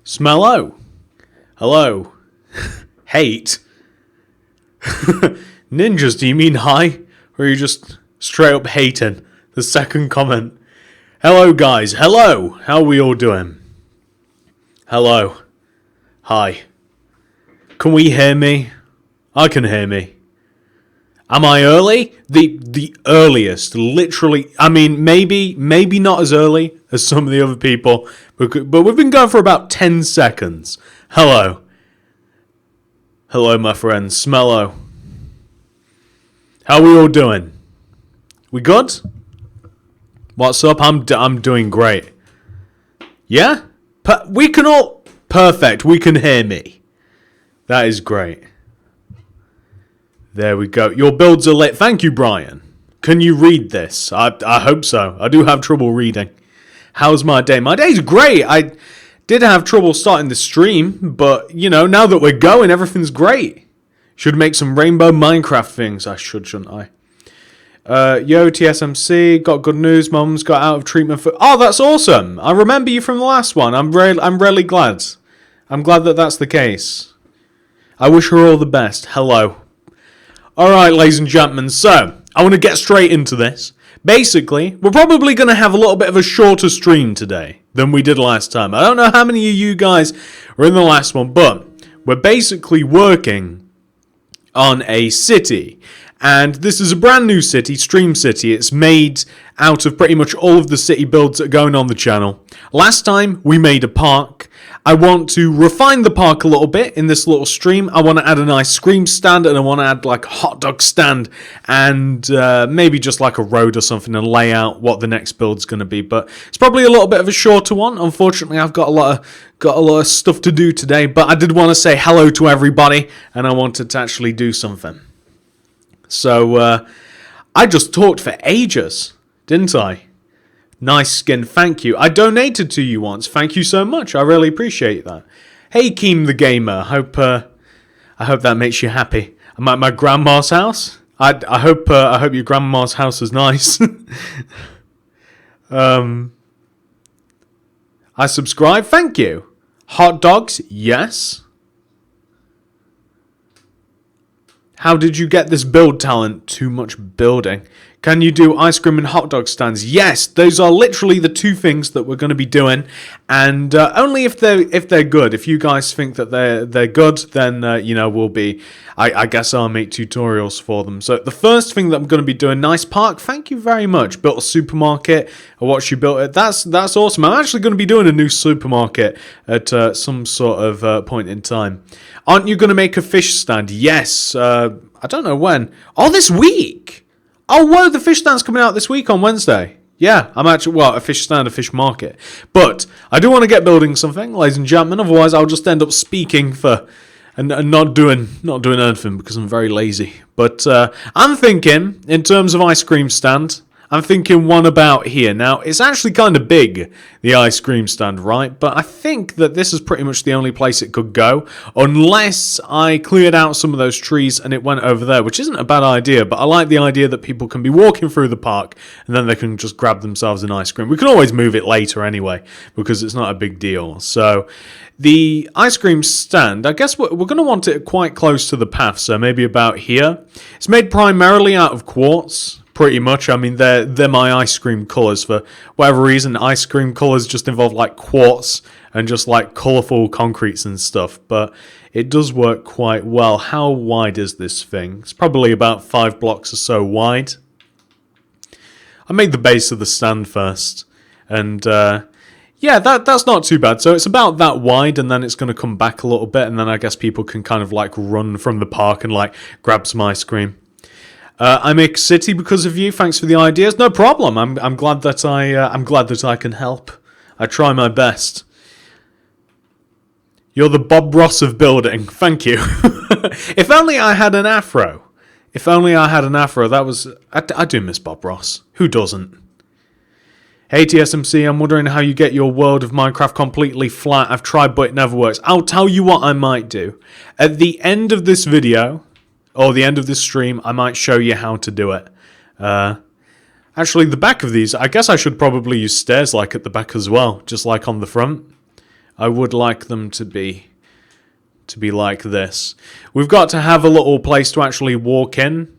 Smello. Hello. Hate. Ninjas, do you mean hi? Or are you just straight up hating the second comment? Hello, guys. Hello. How are we all doing? Hello. Hi. Can we hear me? I can hear me. Am I early? The earliest, literally. I mean, maybe not as early as some of the other people, but we've been going for about 10 seconds. Hello. Hello, my friends. Smello. How are we all doing? We good? What's up? I'm doing great. Yeah? We can all... Perfect. We can hear me. That is great. There we go. Your builds are lit. Thank you, Brian. Can you read this? I hope so. I do have trouble reading. How's my day? My day's great. I did have trouble starting the stream, but, you know, now that we're going, everything's great. Should make some rainbow Minecraft things. I should, shouldn't I? Yo, TSMC, got good news. Mum's got out of treatment for... Oh, that's awesome. I remember you from the last one. I'm really glad. I'm glad that that's the case. I wish her all the best. Hello. Alright, ladies and gentlemen, so, I want to get straight into this. Basically, we're probably going to have a little bit of a shorter stream today than we did last time. I don't know how many of you guys were in the last one, but we're basically working on a city. And this is a brand new city, Stream City. It's made out of pretty much all of the city builds that are going on the channel. Last time, we made a park. I want to refine the park a little bit in this little stream. I want to add an ice cream stand, and I want to add like a hot dog stand, and maybe just like a road or something, and lay out what the next build's going to be. But it's probably a little bit of a shorter one. Unfortunately, I've got a lot of stuff to do today. But I did want to say hello to everybody, and I wanted to actually do something. So I just talked for ages, didn't I? Nice skin, thank you. I donated to you once. Thank you so much. I really appreciate that. Hey, Keem the Gamer. I hope that makes you happy. I'm at my grandma's house. I hope your grandma's house is nice. I subscribe. Thank you. Hot dogs? Yes. How did you get this build talent? Too much building. Can you do ice cream and hot dog stands? Yes, those are literally the two things that we're going to be doing, and only if they're good. If you guys think that they're good, then you know, we'll be. I guess I'll make tutorials for them. So the first thing that I'm going to be doing, nice park. Thank you very much. Built a supermarket. I watched you build it. That's awesome. I'm actually going to be doing a new supermarket at some sort of point in time. Aren't you going to make a fish stand? Yes. I don't know when. Oh, this week. Oh, whoa, the fish stand's coming out this week on Wednesday. Yeah, I'm actually, well, a fish stand, a fish market. But I do want to get building something, ladies and gentlemen. Otherwise, I'll just end up speaking for and not doing anything because I'm very lazy. But I'm thinking, in terms of ice cream stand, I'm thinking one about here. Now, it's actually kind of big, the ice cream stand, right? But I think that this is pretty much the only place it could go, unless I cleared out some of those trees and it went over there, which isn't a bad idea, but I like the idea that people can be walking through the park and then they can just grab themselves an ice cream. We can always move it later anyway, because it's not a big deal. So, the ice cream stand, I guess we're going to want it quite close to the path, so maybe about here. It's made primarily out of quartz. Pretty much. I mean, they're my ice cream colours. For whatever reason, ice cream colours just involve like quartz and just like colourful concretes and stuff. But it does work quite well. How wide is this thing? It's probably about 5 blocks or so wide. I made the base of the stand first. And yeah, that's not too bad. So it's about that wide, and then it's going to come back a little bit. And then I guess people can kind of like run from the park and like grab some ice cream. I make city because of you. Thanks for the ideas. No problem. I'm glad that I can help. I try my best. You're the Bob Ross of building. Thank you. If only I had an afro. If only I had an afro. That was. I do miss Bob Ross. Who doesn't? Hey TSMC, I'm wondering how you get your world of Minecraft completely flat. I've tried, but it never works. I'll tell you what I might do. At the end of this video, or the end of this stream, I might show you how to do it. Actually, the back of these, I guess I should probably use stairs like at the back as well, just like on the front. I would like them to be like this. We've got to have a little place to actually walk in.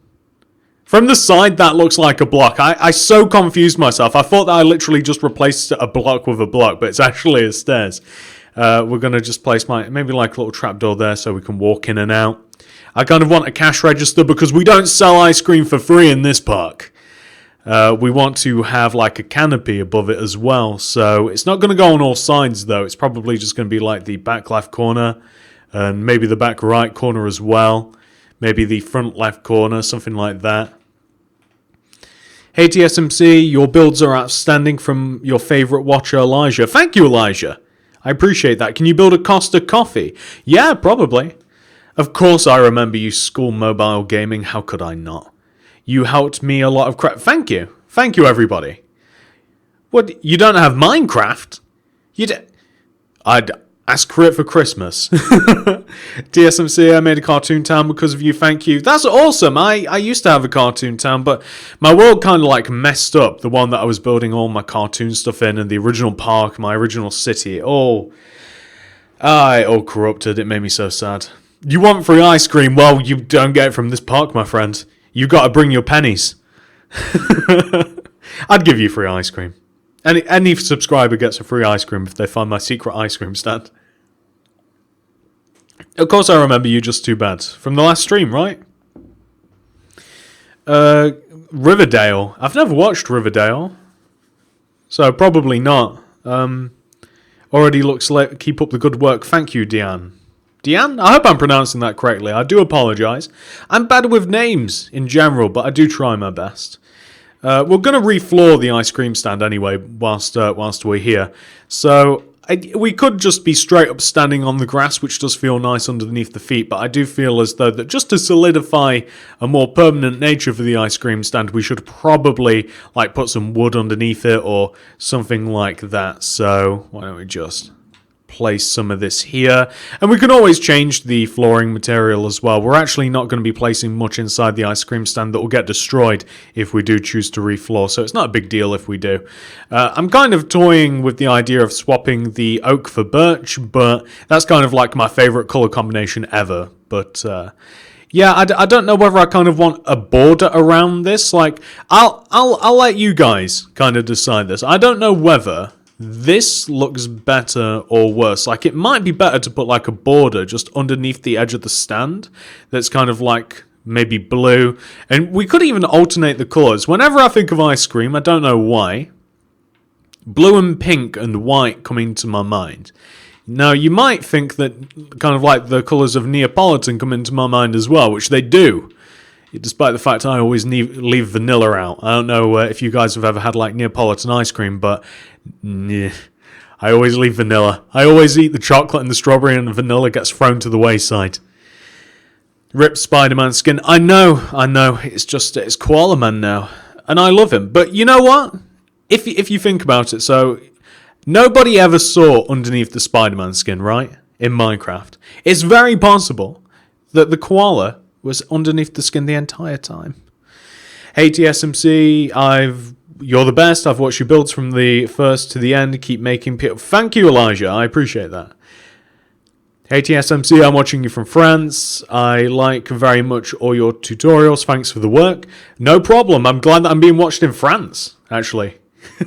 From the side, that looks like a block. I so confused myself. I thought that I literally just replaced a block with a block, but it's actually a stairs. We're going to just place maybe like a little trapdoor there so we can walk in and out. I kind of want a cash register because we don't sell ice cream for free in this park. We want to have like a canopy above it as well. So it's not going to go on all sides though. It's probably just going to be like the back left corner and maybe the back right corner as well. Maybe the front left corner, something like that. Hey TSMC, your builds are outstanding from your favourite watcher Elijah. Thank you, Elijah. I appreciate that. Can you build a Costa coffee? Yeah, probably. Of course I remember you, School Mobile Gaming. How could I not? You helped me a lot of crap. Thank you. Thank you, everybody. What? You don't have Minecraft? I'd ask for it for Christmas. TSMC, I made a cartoon town because of you. Thank you. That's awesome. I used to have a cartoon town, but my world kind of like messed up. The one that I was building all my cartoon stuff in and the original park, my original city. It all corrupted. It made me so sad. You want free ice cream? Well, you don't get it from this park, my friend. You got to bring your pennies. I'd give you free ice cream. Any subscriber gets a free ice cream if they find my secret ice cream stand. Of course I remember you, just too bad. From the last stream, right? Riverdale. I've never watched Riverdale. So probably not. Already looks like keep up the good work. Thank you, Deanne. Deanne? I hope I'm pronouncing that correctly. I do apologise. I'm bad with names in general, but I do try my best. We're going to refloor the ice cream stand anyway whilst we're here. So we could just be straight up standing on the grass, which does feel nice underneath the feet, but I do feel as though that just to solidify a more permanent nature for the ice cream stand, we should probably like put some wood underneath it or something like that. So why don't we just place some of this here, and we can always change the flooring material as well. We're actually not going to be placing much inside the ice cream stand that will get destroyed if we do choose to refloor, so it's not a big deal if we do. I'm kind of toying with the idea of swapping the oak for birch, but that's kind of like my favorite color combination ever. But yeah, I don't know whether I kind of want a border around this. Like I'll let you guys kind of decide this. I don't know whether this looks better or worse. Like, it might be better to put like a border just underneath the edge of the stand that's kind of like maybe blue. And we could even alternate the colours. Whenever I think of ice cream, I don't know why, blue and pink and white come into my mind. Now, you might think that kind of like the colours of Neapolitan come into my mind as well, which they do. Despite the fact I always leave vanilla out. I don't know if you guys have ever had like Neapolitan ice cream, but I always leave vanilla. I always eat the chocolate and the strawberry, and the vanilla gets thrown to the wayside. Rip Spider-Man skin. I know. It's Koala Man now, and I love him. But you know what? If you think about it, so nobody ever saw underneath the Spider-Man skin, right? In Minecraft, it's very possible that the koala was underneath the skin the entire time. Hey TSMC, you're the best. I've watched your builds from the first to the end. Keep making people. Thank you, Elijah. I appreciate that. Hey TSMC, I'm watching you from France. I like very much all your tutorials. Thanks for the work. No problem. I'm glad that I'm being watched in France. Actually,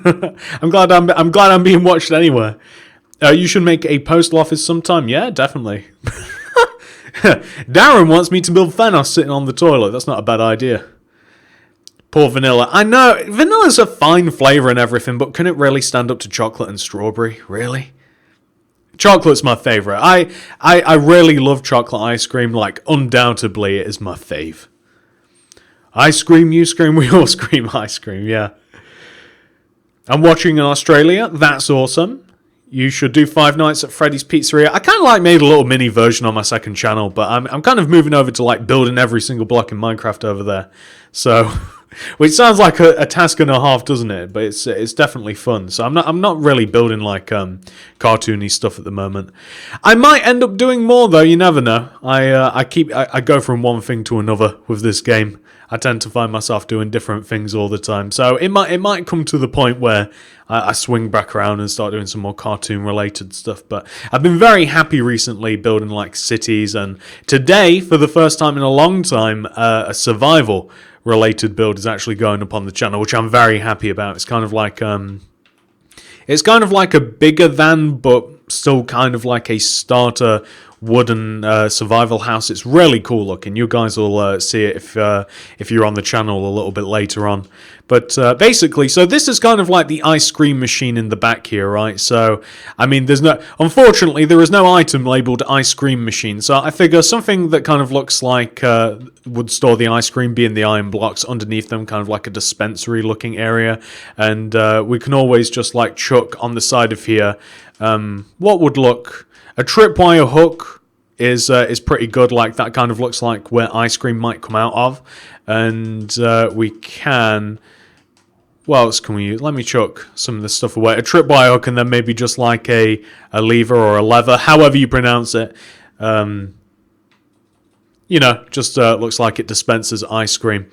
I'm glad I'm being watched anywhere. You should make a postal office sometime. Yeah, definitely. Darren wants me to build Thanos sitting on the toilet. That's not a bad idea. Poor vanilla. I know, vanilla's a fine flavour and everything, but can it really stand up to chocolate and strawberry? Really? Chocolate's my favourite. I really love chocolate ice cream. Like, undoubtedly, it is my fave. I scream, you scream, we all scream ice cream, yeah. I'm watching in Australia. That's awesome. You should do 5 nights at Freddy's Pizzeria. I kind of like made a little mini version on my second channel, but I'm kind of moving over to like building every single block in Minecraft over there. So, which sounds like a task and a half, doesn't it? But it's definitely fun. So I'm not really building like cartoony stuff at the moment. I might end up doing more though. You never know. I go from one thing to another with this game. I tend to find myself doing different things all the time. So it might come to the point where I swing back around and start doing some more cartoon related stuff. But I've been very happy recently building like cities, and today, for the first time in a long time, a survival related build is actually going up on the channel, which I'm very happy about. It's kind of like a bigger than, but still kind of like a starter wooden survival house. It's really cool looking. You guys will see it if you're on the channel a little bit later on. But basically, so this is kind of like the ice cream machine in the back here, right? So, I mean, unfortunately, there is no item labeled ice cream machine. So I figure something that kind of looks like would store the ice cream be in the iron blocks underneath them, kind of like a dispensary looking area. And we can always just like chuck on the side of here what would look... A tripwire hook is pretty good. Like that kind of looks like where ice cream might come out of, and we can. What else can we use? Let me chuck some of this stuff away. A tripwire hook, and then maybe just like a lever or a lever, however you pronounce it. Just looks like it dispenses ice cream.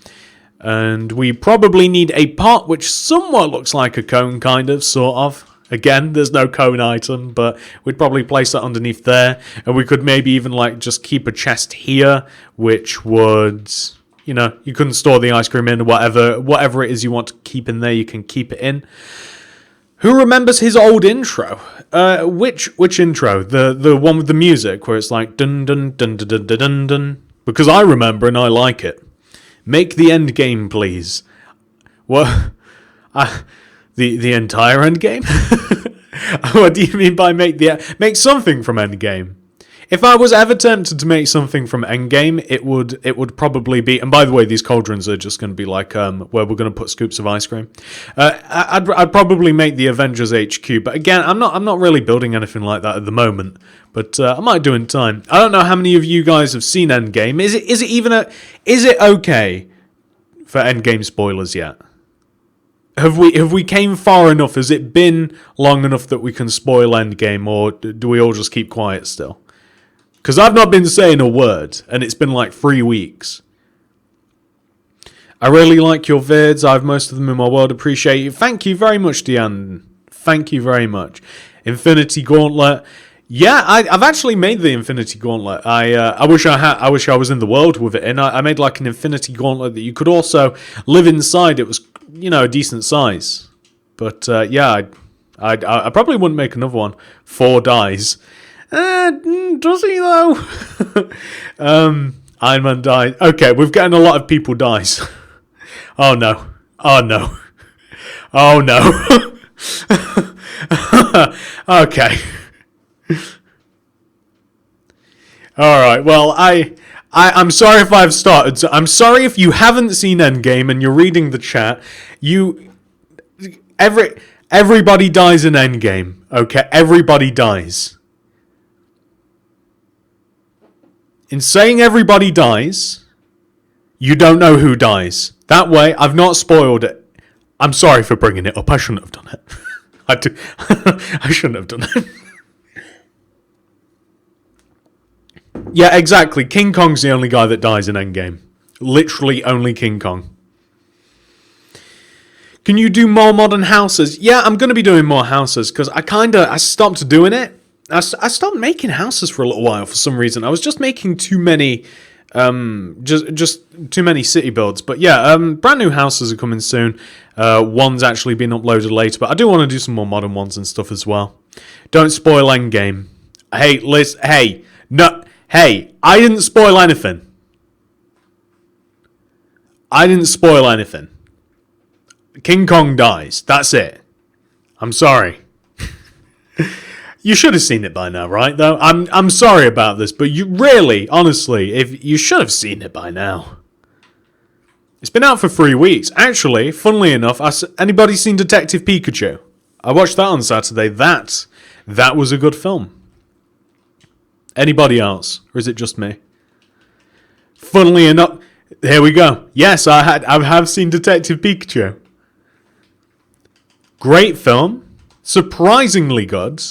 And we probably need a pot, which somewhat looks like a cone, kind of, sort of. Again, there's no cone item, but we'd probably place that underneath there. And we could maybe even like just keep a chest here, which would, you couldn't store the ice cream in, or whatever it is you want to keep in there, you can keep it in. Who remembers his old intro? Which intro? The one with the music where it's like dun dun dun dun dun dun dun. Because I remember and I like it. Make the end game, please. What? The entire end game? What do you mean by make something from end game? If I was ever tempted to make something from Endgame, it would probably be. And by the way, these cauldrons are just going to be like where we're going to put scoops of ice cream. I'd probably make the Avengers HQ, but again, I'm not really building anything like that at the moment. But I might do in time. I don't know how many of you guys have seen Endgame. Is it okay for Endgame spoilers yet? Have we came far enough? Has it been long enough that we can spoil Endgame, or do we all just keep quiet still? Because I've not been saying a word, and it's been like 3 weeks. I really like your vids. I have most of them in my world. Appreciate you. Thank you very much, Deanne. Thank you very much. Infinity Gauntlet. Yeah, I've actually made the Infinity Gauntlet. I wish I was in the world with it, and I made like an Infinity Gauntlet that you could also live inside. It was, a decent size. But yeah, I probably wouldn't make another one. 4 dies. Does he though? Iron Man died. Okay, we've gotten a lot of people dies. Oh no. Oh no. Oh no. Okay. Alright, well, I'm sorry if I've started. So I'm sorry if you haven't seen Endgame and you're reading the chat. Everybody dies in Endgame. Okay, everybody dies. In saying everybody dies, you don't know who dies. That way, I've not spoiled it. I'm sorry for bringing it up. I shouldn't have done it. I shouldn't have done it. Yeah, exactly. King Kong's the only guy that dies in Endgame. Literally only King Kong. Can you do more modern houses? Yeah, I'm going to be doing more houses because I stopped doing it. I stopped making houses for a little while for some reason. I was just making too many, just too many city builds. But yeah, brand new houses are coming soon. One's actually been uploaded later, but I do want to do some more modern ones and stuff as well. Don't spoil Endgame. Hey, Liz. Hey, no. Hey, I didn't spoil anything. I didn't spoil anything. King Kong dies. That's it. I'm sorry. You should have seen it by now, right? Though I'm sorry about this, but you really, honestly, if you should have seen it by now. It's been out for 3 weeks. Actually, funnily enough, anybody seen Detective Pikachu? I watched that on Saturday. That was a good film. Anybody else, or is it just me? Funnily enough, here we go. Yes, I have seen Detective Pikachu. Great film, surprisingly good.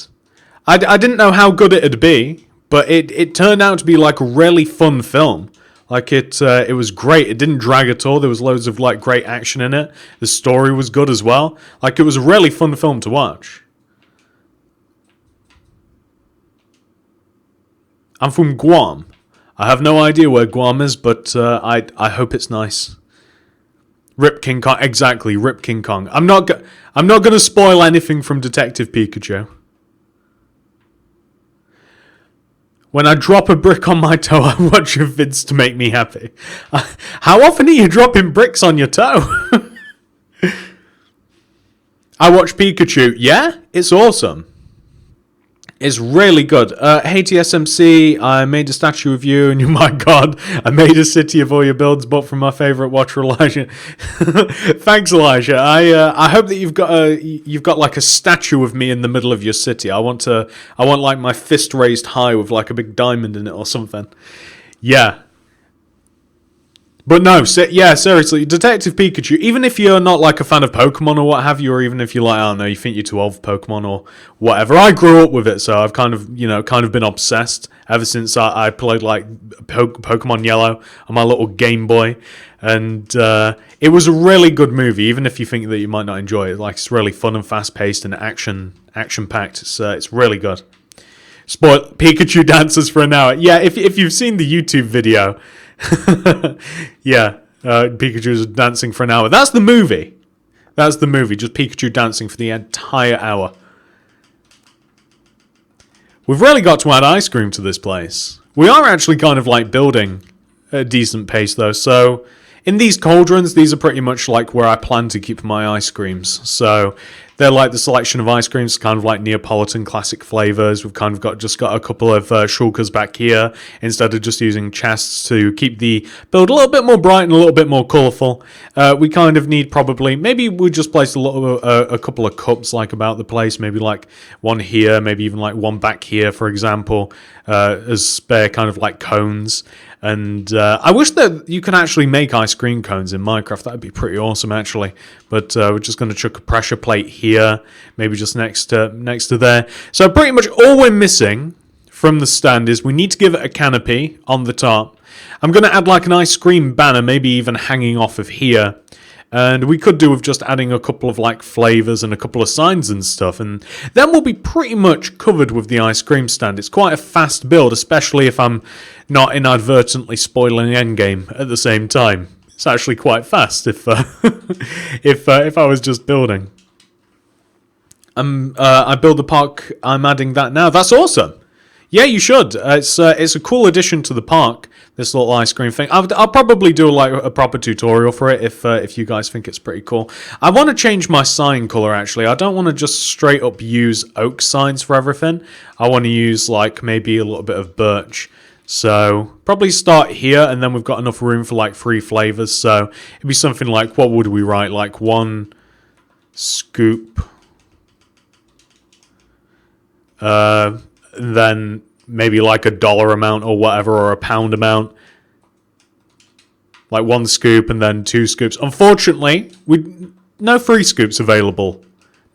I didn't know how good it'd be, but it turned out to be like a really fun film. Like it was great. It didn't drag at all. There was loads of like great action in it. The story was good as well. Like it was a really fun film to watch. I'm from Guam. I have no idea where Guam is, but I hope it's nice. Rip King Kong, exactly. Rip King Kong. I'm not going to spoil anything from Detective Pikachu. When I drop a brick on my toe, I watch your vids to make me happy. How often are you dropping bricks on your toe? I watch Pikachu. Yeah, it's awesome. It's really good. Hey TSMC, I made a statue of you, and you, my God, I made a city of all your builds, but from my favorite watcher, Elijah. Thanks, Elijah. I hope that you've got like a statue of me in the middle of your city. I want like my fist raised high with like a big diamond in it or something. Yeah. But no, yeah, seriously, Detective Pikachu, even if you're not like a fan of Pokemon or what have you, or even if you're like, I don't know, you think you're too old for Pokemon or whatever, I grew up with it, so I've kind of been obsessed ever since I played like Pokemon Yellow on my little Game Boy, and it was a really good movie, even if you think that you might not enjoy it. Like, it's really fun and fast-paced and action-packed. It's really good. Spoil Pikachu dances for an hour. Yeah, if you've seen the YouTube video... yeah, Pikachu's dancing for an hour. That's the movie. Just Pikachu dancing for the entire hour. We've really got to add ice cream to this place. We are actually kind of like building a decent pace though. So in these cauldrons, these are pretty much like where I plan to keep my ice creams. So they're like the selection of ice creams, kind of like Neapolitan classic flavors. We've kind of got a couple of shulkers back here instead of just using chests to keep the build a little bit more bright and a little bit more colourful. We kind of need maybe we just place a couple of cups like about the place, maybe like one here, maybe even like one back here, for example, as spare kind of like cones. And I wish that you could actually make ice cream cones in Minecraft. That'd be pretty awesome, actually. But we're just going to chuck a pressure plate here, maybe just next to there. So pretty much all we're missing from the stand is we need to give it a canopy on the top. I'm going to add like an ice cream banner, maybe even hanging off of here. And we could do with just adding a couple of like flavors and a couple of signs and stuff. And then we'll be pretty much covered with the ice cream stand. It's quite a fast build, especially if I'm not inadvertently spoiling endgame at the same time. It's actually quite fast if if I was just building. I build the park. I'm adding that now. That's awesome. Yeah, you should. It's a cool addition to the park. This little ice cream thing. I'll probably do like a proper tutorial for it if you guys think it's pretty cool. I want to change my sign color actually. I don't want to just straight up use oak signs for everything. I want to use like maybe a little bit of birch. So probably start here, and then we've got enough room for like 3 flavors. So it'd be something like, what would we write? Like 1 scoop. Then maybe like $1 amount or whatever, or a pound amount. Like 1 scoop and then 2 scoops. Unfortunately, no free scoops available.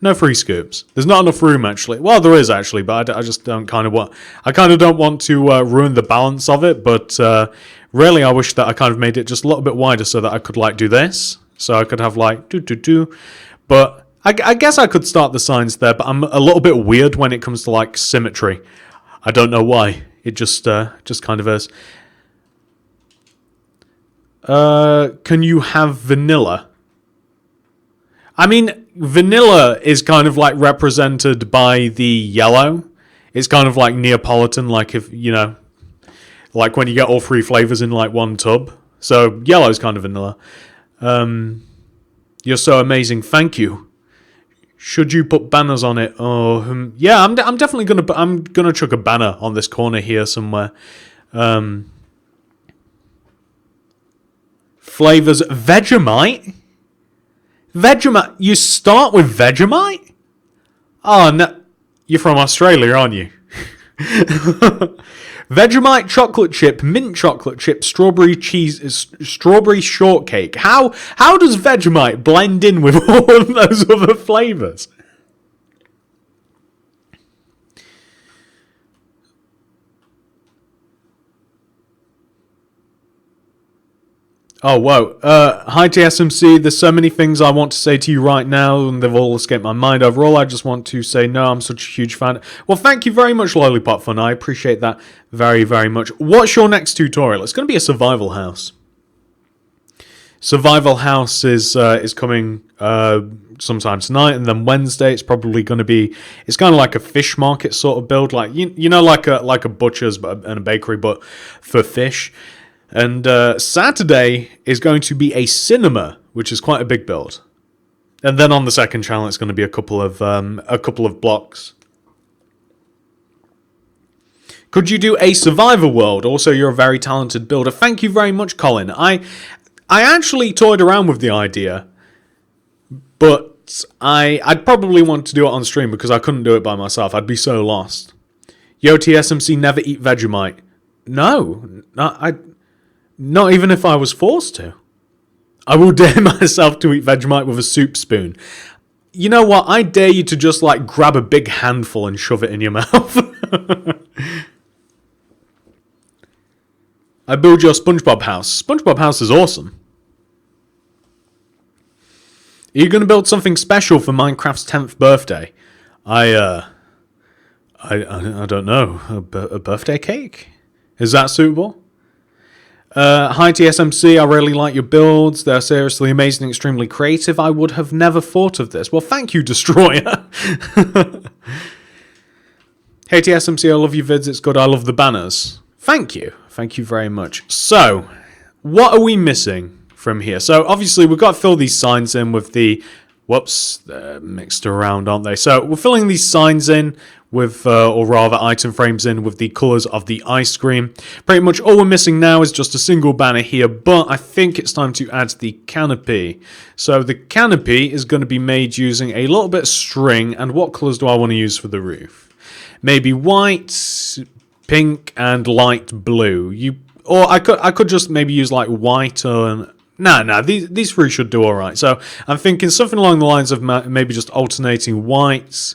No free scoops. There's not enough room actually. Well, there is actually, but I just don't kind of want. I kind of don't want to ruin the balance of it. But really, I wish that I kind of made it just a little bit wider so that I could like do this. So I could have like do. But I guess I could start the signs there. But I'm a little bit weird when it comes to like symmetry. I don't know why. It just kind of is. Can you have vanilla? I mean, vanilla is kind of like represented by the yellow. It's kind of like Neapolitan, like if, you know, like when you get all 3 flavors in like one tub. So yellow is kind of vanilla. You're so amazing. Thank you. Should you put banners on it? Oh, yeah, I'm definitely gonna chuck a banner on this corner here somewhere. Flavors Vegemite. Vegemite. You start with Vegemite? Oh no, you're from Australia, aren't you? Vegemite chocolate chip, mint chocolate chip, strawberry shortcake. How does Vegemite blend in with all of those other flavors? Oh, whoa. Hi, TSMC. There's so many things I want to say to you right now, and they've all escaped my mind. Overall, I just want to say, no, I'm such a huge fan. Well, thank you very much, Lollipop Fun. I appreciate that very, very much. What's your next tutorial? It's going to be a survival house. Survival house is coming sometime tonight, and then Wednesday it's probably going to be. It's kind of like a fish market sort of build, like you know, like a butcher's and a bakery, but for fish. And Saturday is going to be a cinema, which is quite a big build. And then on the second channel, it's going to be a couple of blocks. Could you do a survivor world? Also, you're a very talented builder. Thank you very much, Colin. I actually toyed around with the idea, but I'd probably want to do it on stream because I couldn't do it by myself. I'd be so lost. Yo, TSMC, never eat Vegemite. No, not even if I was forced to. I will dare myself to eat Vegemite with a soup spoon. You know what? I dare you to just like grab a big handful and shove it in your mouth. I build your SpongeBob house. SpongeBob house is awesome. Are you going to build something special for Minecraft's 10th birthday? I don't know. A birthday cake? Is that suitable? Hi TSMC, I really like your builds. They're seriously amazing, extremely creative. I would have never thought of this. Well, thank you, Destroyer. Hey TSMC, I love your vids. It's good. I love the banners. Thank you. Thank you very much. So, what are we missing from here? So, obviously, we've got to fill these signs in with the... Whoops, they're mixed around, aren't they? So, we're filling these signs in with, or rather item frames in with the colours of the ice cream. Pretty much all we're missing now is just a single banner here, but I think it's time to add the canopy. So the canopy is going to be made using a little bit of string, and what colours do I want to use for the roof? Maybe white, pink, and light blue. Or I could just maybe use like white or... Nah, these three should do alright. So I'm thinking something along the lines of maybe just alternating white...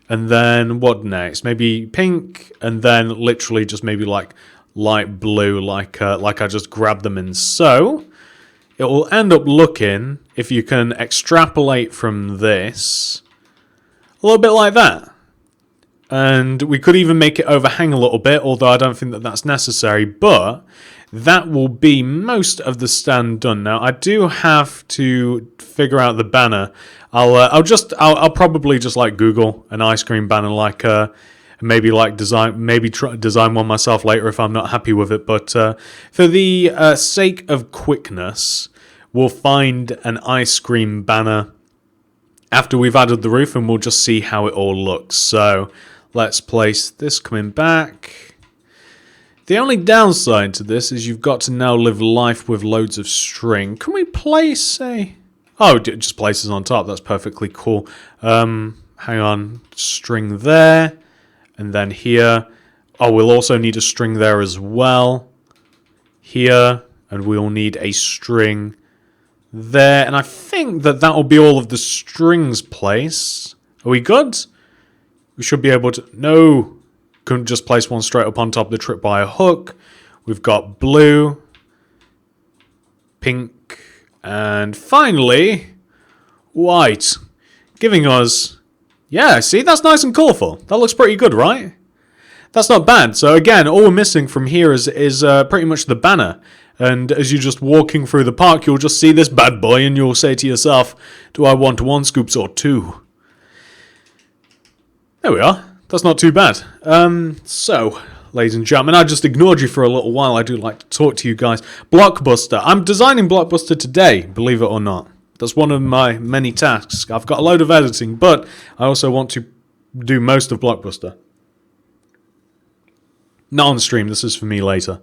And then what next? Maybe pink, and then literally just maybe like light blue, like I just grabbed them in. So it will end up looking, if you can extrapolate from this, a little bit like that. And we could even make it overhang a little bit, although I don't think that that's necessary. But that will be most of the stand done. Now I do have to figure out the banner. I'll probably just like Google an ice cream banner, like maybe design one myself later if I'm not happy with it. But for the sake of quickness, we'll find an ice cream banner after we've added the roof, and we'll just see how it all looks. So let's place this coming back. The only downside to this is you've got to now live life with loads of string. Can we place a... Oh, it just places on top. That's perfectly cool. Hang on. String there. And then here. Oh, we'll also need a string there as well. Here. And we'll need a string there. And I think that will be all of the strings placed. Are we good? We should be able to... No. Couldn't just place one straight up on top of the tripwire hook. We've got blue. Pink. And finally, white, giving us, yeah, see, that's nice and colourful. That looks pretty good, right? That's not bad. So again, all we're missing from here is pretty much the banner. And as you're just walking through the park, you'll just see this bad boy and you'll say to yourself, do I want 1 scoops or 2? There we are. That's not too bad. So... Ladies and gentlemen, I just ignored you for a little while. I do like to talk to you guys. Blockbuster. I'm designing Blockbuster today, believe it or not. That's one of my many tasks. I've got a load of editing, but I also want to do most of Blockbuster. Not on stream, this is for me later.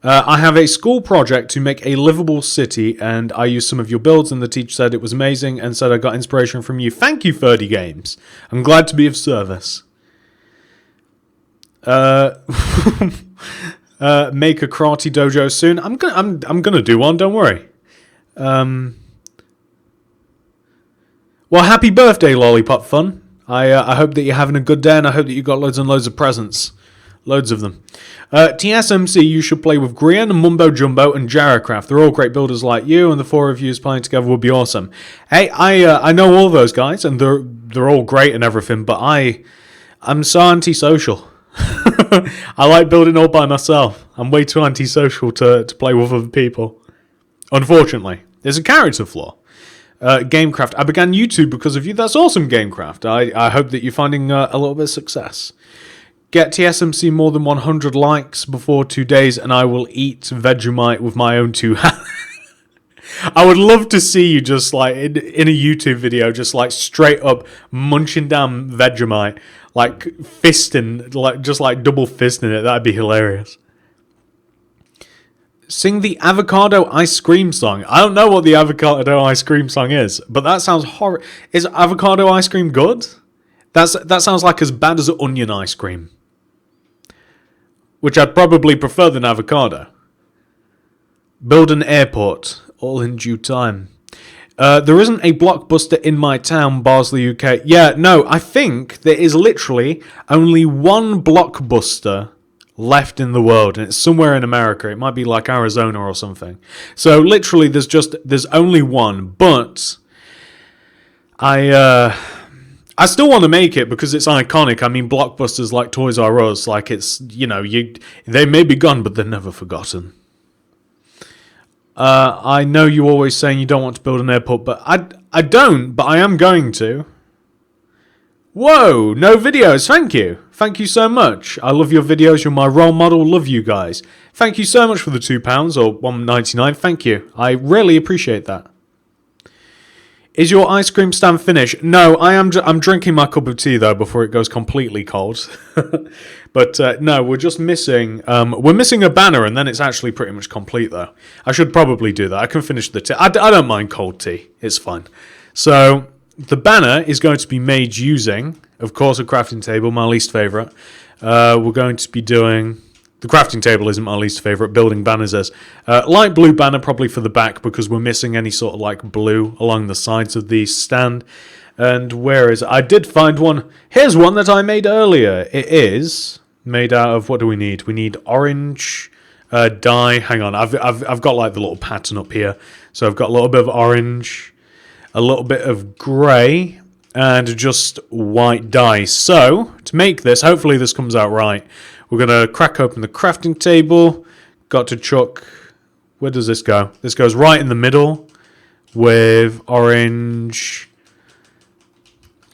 I have a school project to make a livable city, and I used some of your builds, and the teacher said it was amazing, and said I got inspiration from you. Thank you, 30 Games. I'm glad to be of service. Make a karate dojo soon. I'm gonna do one. Don't worry. Well, happy birthday, Lollipop Fun. I hope that you're having a good day, and I hope that you got loads and loads of presents Loads of them. TSMC, you should play with Grian, Mumbo Jumbo, and Jarracraft. They're all great builders like you, and the four of you playing together would be awesome. Hey, I know all those guys, and they're all great and everything, but I'm so antisocial. I like building all by myself. I'm way too antisocial to play with other people. Unfortunately, there's a character flaw. Gamecraft, I began YouTube because of you. That's awesome, Gamecraft. I hope that you're finding a little bit of success. Get TSMC more than 100 likes before 2 days, and I will eat Vegemite with my own 2 hands. I would love to see you just like in a YouTube video, just like straight up munching down Vegemite, like fisting, like just like double fisting it. That'd be hilarious. Sing the avocado ice cream song. I don't know what the avocado ice cream song is, but that sounds horrible. Is avocado ice cream good? That sounds like as bad as onion ice cream, which I'd probably prefer than avocado. Build an airport, all in due time. There isn't a Blockbuster in my town, Barnsley, UK. Yeah, no, I think there is literally only one Blockbuster left in the world, and it's somewhere in America. It might be like Arizona or something. So literally there's only one, but I still want to make it because it's iconic. I mean, Blockbusters like Toys R Us, like it's, you know, they may be gone, but they're never forgotten. I know you're always saying you don't want to build an airport, but I don't, but I am going to. Whoa, no videos, thank you. Thank you so much. I love your videos, you're my role model, love you guys. Thank you so much for the £2 or $1.99, thank you. I really appreciate that. Is your ice cream stand finished? No, I'm drinking my cup of tea though before it goes completely cold. But no, we're just missing a banner, and then it's actually pretty much complete though. I should probably do that. I can finish the tea. I don't mind cold tea. It's fine. So the banner is going to be made using, of course, a crafting table, my least favorite. We're going to be doing... The crafting table isn't my least favourite. Building banners is. Light blue banner probably for the back because we're missing any sort of like blue along the sides of the stand. And where is it? I did find one. Here's one that I made earlier. It is made out of, what do we need? We need orange dye. Hang on, I've got like the little pattern up here. So I've got a little bit of orange, a little bit of grey, and just white dye. So to make this, hopefully this comes out right. We're going to crack open the crafting table. Got to chuck... Where does this go? This goes right in the middle with orange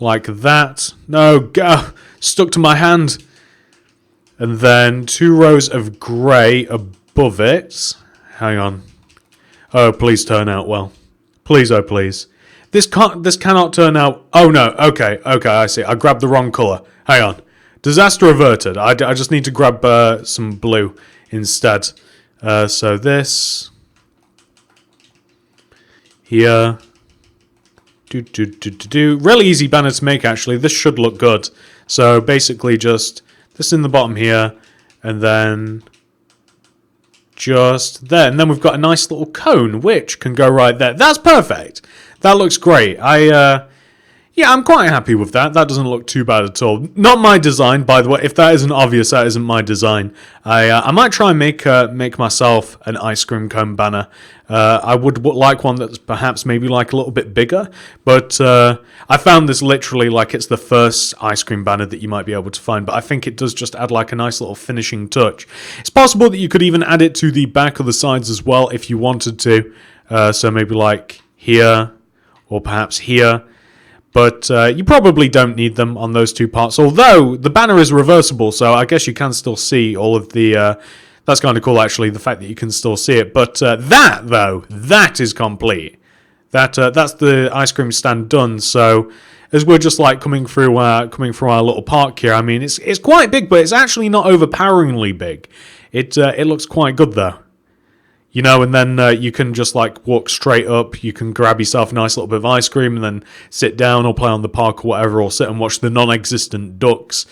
like that. No, go! Stuck to my hand. And then 2 rows of grey above it. Hang on. Oh, please turn out well. Please, oh please. This cannot turn out... Oh no, okay, I see. I grabbed the wrong colour. Hang on. Disaster averted. I just need to grab some blue instead. So this here. Really easy banner to make actually. This should look good. So basically just this in the bottom here, and then just there. And then we've got a nice little cone which can go right there. That's perfect. That looks great. Yeah, I'm quite happy with that. That doesn't look too bad at all. Not my design, by the way. If that isn't obvious, that isn't my design. I might try and make myself an ice cream cone banner. I would like one that's perhaps maybe like a little bit bigger. But I found this literally like it's the first ice cream banner that you might be able to find. But I think it does just add like a nice little finishing touch. It's possible that you could even add it to the back or the sides as well if you wanted to. So maybe like here or perhaps here. But you probably don't need them on those 2 parts. Although the banner is reversible, so I guess you can still see all of the... that's kind of cool, actually, the fact that you can still see it. But that, though, that is complete. That's the ice cream stand done. So as we're just like coming through our little park here, I mean, it's quite big, but it's actually not overpoweringly big. It looks quite good, though. You know, and then you can just like walk straight up. You can grab yourself a nice little bit of ice cream and then sit down or play on the park or whatever, or sit and watch the non-existent ducks.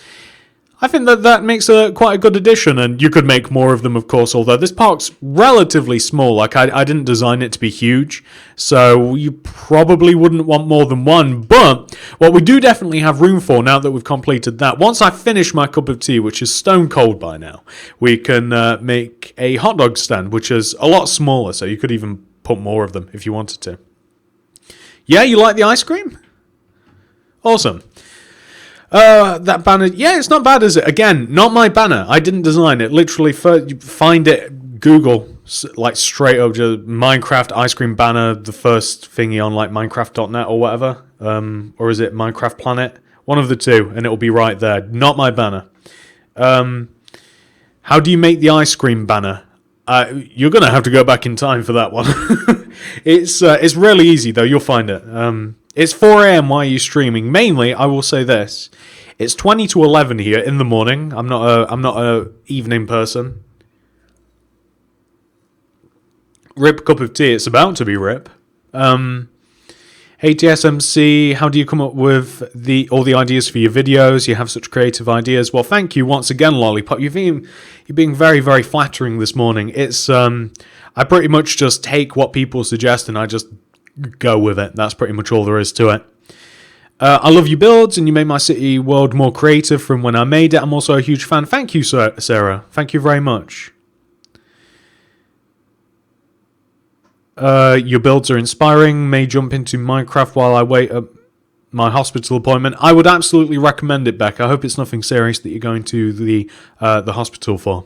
I think that makes quite a good addition, and you could make more of them, of course, although this park's relatively small. Like, I didn't design it to be huge, so you probably wouldn't want more than one. But what we do definitely have room for now that we've completed that, once I finish my cup of tea, which is stone cold by now, we can make a hot dog stand, which is a lot smaller, so you could even put more of them if you wanted to. Yeah, you like the ice cream? Awesome. That banner, yeah, it's not bad, is it? Again, not my banner. I didn't design it. Literally, find it, Google, like straight up, just Minecraft ice cream banner, the first thingy on like Minecraft.net or whatever. Or is it Minecraft Planet? One of the two, and it'll be right there. Not my banner. How do you make the ice cream banner? You're gonna have to go back in time for that one. It's really easy though. You'll find it. It's 4 a.m. while you're streaming. Mainly, I will say this: it's 20 to 11 here in the morning. I'm not a evening person. Rip cup of tea. It's about to be rip. Hey TSMC, how do you come up with all the ideas for your videos? You have such creative ideas. Well, thank you once again, Lollipop. You're being very, very flattering this morning. It's I pretty much just take what people suggest and I just go with it. That's pretty much all there is to it. I love your builds and you made my city world more creative from when I made it. I'm also a huge fan. Thank you, Sarah. Thank you very much. Your builds are inspiring. May jump into Minecraft while I wait at my hospital appointment. I would absolutely recommend it, Beck. I hope it's nothing serious that you're going to the hospital for.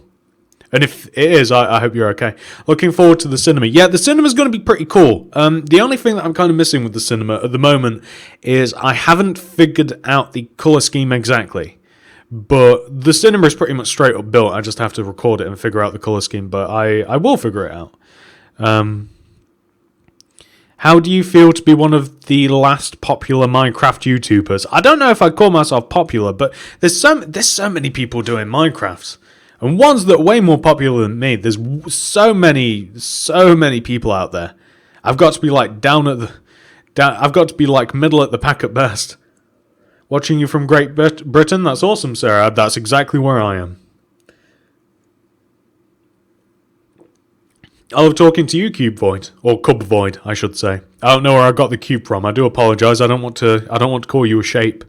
And if it is, I hope you're okay. Looking forward to the cinema. Yeah, the cinema's going to be pretty cool. The only thing that I'm kind of missing with the cinema at the moment is I haven't figured out the colour scheme exactly. But the cinema is pretty much straight up built. I just have to record it and figure out the colour scheme. But I will figure it out. How do you feel to be one of the last popular Minecraft YouTubers? I don't know if I'd call myself popular, but there's so many people doing Minecraft. And ones that are way more popular than me. There's so many people out there. I've got to be like I've got to be like middle at the pack at best. Watching you from Great Britain, that's awesome, Sarah. That's exactly where I am. I love talking to you, Cube Void, or Cub Void, I should say. I don't know where I got the cube from. I do apologise. I don't want to call you a shape.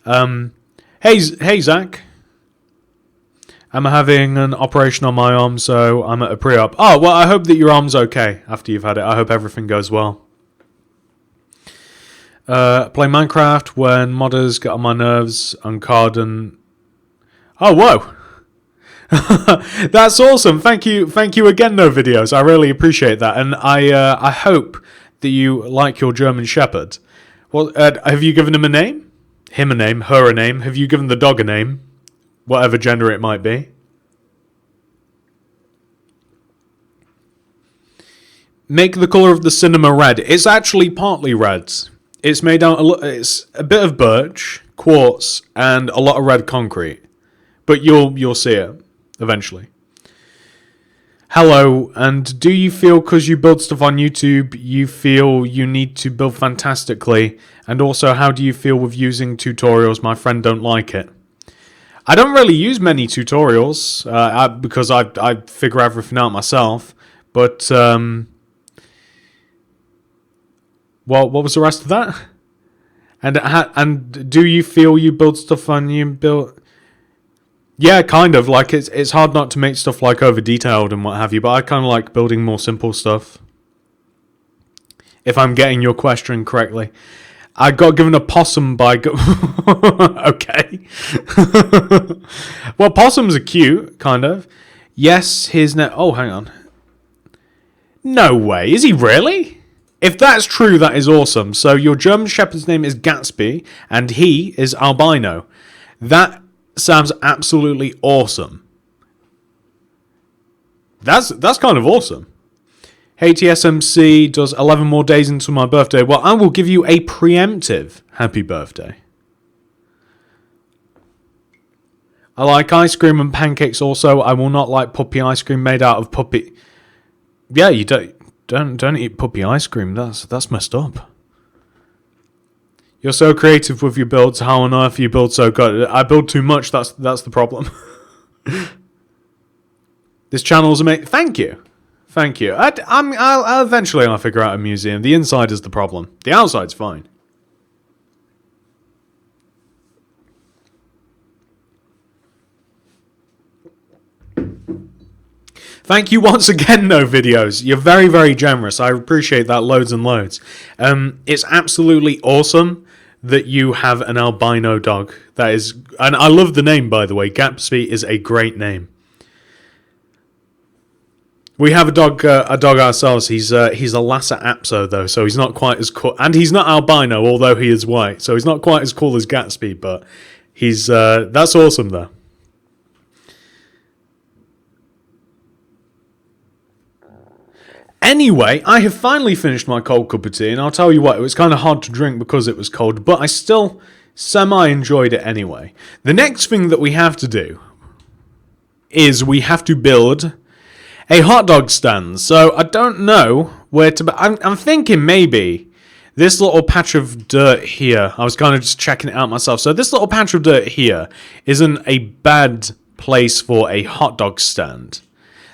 Hey, Zach. I'm having an operation on my arm, so I'm at a pre-op. Oh, well, I hope that your arm's okay after you've had it. I hope everything goes well. Play Minecraft when modders get on my nerves on card and... Oh, whoa. That's awesome. Thank you again, No Videos. I really appreciate that, and I hope that you like your German Shepherd. Well, have you given him a name? Him a name, her a name. Have you given the dog a name? Whatever gender it might be. Make the colour of the cinema red. It's actually partly red. It's made out. It's a bit of birch, quartz, and a lot of red concrete. But you'll see it eventually. Hello, and do you feel because you build stuff on YouTube, you feel you need to build fantastically? And also, how do you feel with using tutorials? My friend don't like it. I don't really use many tutorials because I figure everything out myself. But what was the rest of that? And do you feel you build stuff on you build? Yeah, kind of. Like it's hard not to make stuff like over detailed and what have you. But I kind of like building more simple stuff. If I'm getting your question correctly. I got given a possum by... Okay. Well, possums are cute, kind of. Yes, his name... Oh, hang on. No way. Is he really? If that's true, that is awesome. So your German Shepherd's name is Gatsby, and he is albino. That sounds absolutely awesome. That's kind of awesome. Hey TSMC, does 11 more days until my birthday? Well, I will give you a preemptive happy birthday. I like ice cream and pancakes also. I will not like puppy ice cream made out of puppy... Yeah, you don't eat puppy ice cream. That's messed up. You're so creative with your builds. How on earth you build so good? I build too much. That's the problem. This channel's amazing. Thank you. Thank you. I'll eventually I'll figure out a museum. The inside is the problem. The outside's fine. Thank you once again, No Videos. You're very, very generous. I appreciate that loads and loads. It's absolutely awesome that you have an albino dog. That is, and I love the name, by the way. Gatsby is a great name. We have a dog ourselves. He's a Lhasa Apso though, so he's not quite as cool, and he's not albino, although he is white. So he's not quite as cool as Gatsby, but he's that's awesome though. Anyway, I have finally finished my cold cup of tea, and I'll tell you what, it was kind of hard to drink because it was cold, but I still semi-enjoyed it anyway. The next thing that we have to do is we have to build a hot dog stand. So I don't know where to... I'm thinking maybe this little patch of dirt here, I was kind of just checking it out myself. So this little patch of dirt here isn't a bad place for a hot dog stand.